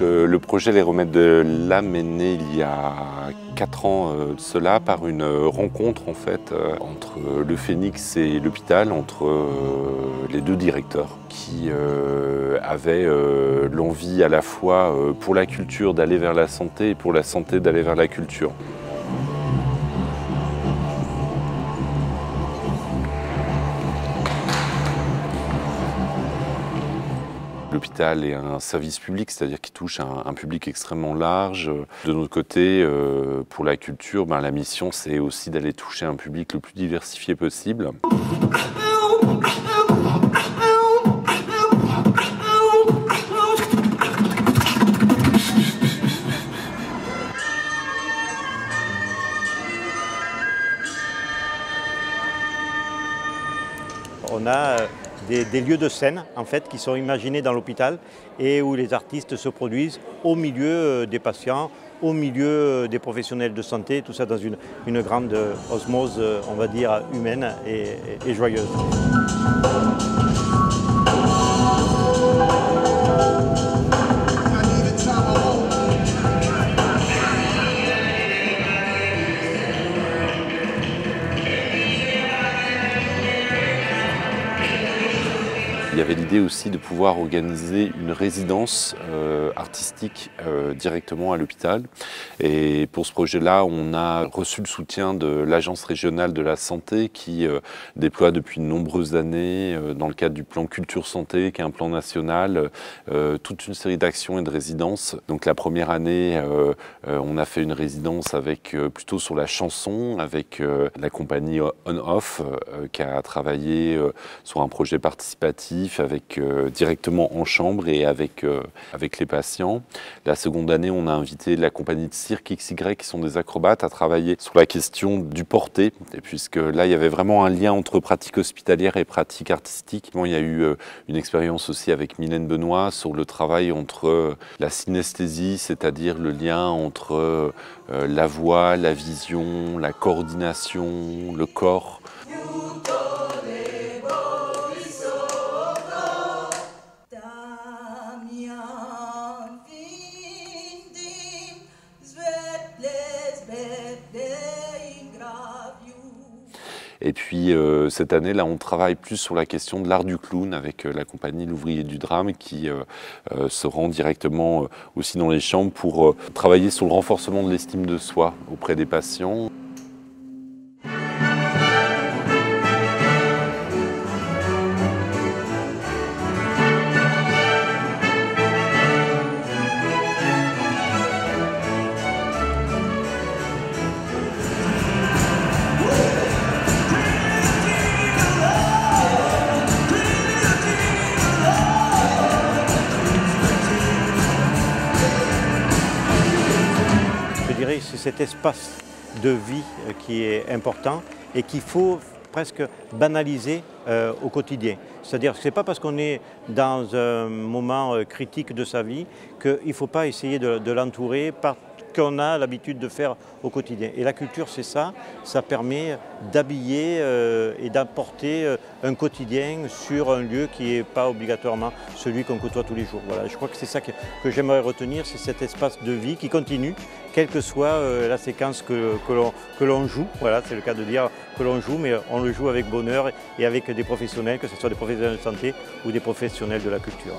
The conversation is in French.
Le projet Les Remèdes de l'âme est né il y a 4 ans de cela par une rencontre en fait entre le Phénix et l'hôpital, entre les deux directeurs qui avaient l'envie à la fois pour la culture d'aller vers la santé et pour la santé d'aller vers la culture. L'hôpital est un service public, c'est-à-dire qu'il touche un public extrêmement large. De notre côté, pour la culture, la mission c'est aussi d'aller toucher un public le plus diversifié possible. On a des lieux de scène en fait, qui sont imaginés dans l'hôpital et où les artistes se produisent au milieu des patients, au milieu des professionnels de santé, tout ça dans une grande osmose, on va dire, humaine et joyeuse. Il y avait l'idée aussi de pouvoir organiser une résidence artistique directement à l'hôpital. Et pour ce projet-là, on a reçu le soutien de l'Agence régionale de la santé qui déploie depuis de nombreuses années, dans le cadre du plan Culture Santé, qui est un plan national, toute une série d'actions et de résidences. Donc la première année, on a fait une résidence avec plutôt sur la chanson, avec la compagnie On-Off qui a travaillé sur un projet participatif avec, directement en chambre et avec les patients. La seconde année, on a invité la compagnie de cirque XY, qui sont des acrobates, à travailler sur la question du porté, et puisque là, il y avait vraiment un lien entre pratique hospitalière et pratique artistique. Bon, il y a eu une expérience aussi avec Mylène Benoît sur le travail entre la synesthésie, c'est-à-dire le lien entre la voix, la vision, la coordination, le corps. Et puis cette année, là, on travaille plus sur la question de l'art du clown avec la compagnie L'Ouvrier du Drame qui se rend directement aussi dans les chambres pour travailler sur le renforcement de l'estime de soi auprès des patients. Je dirais que c'est cet espace de vie qui est important et qu'il faut presque banaliser au quotidien. C'est-à-dire que ce n'est pas parce qu'on est dans un moment critique de sa vie qu'il ne faut pas essayer de l'entourer par qu'on a l'habitude de faire au quotidien. Et la culture, c'est ça, ça permet d'habiller et d'apporter un quotidien sur un lieu qui n'est pas obligatoirement celui qu'on côtoie tous les jours. Voilà, je crois que c'est ça que j'aimerais retenir, c'est cet espace de vie qui continue, quelle que soit la séquence que l'on joue. Voilà, c'est le cas de dire que l'on joue, mais on le joue avec bonheur et avec des professionnels, que ce soit des professionnels de santé ou des professionnels de la culture.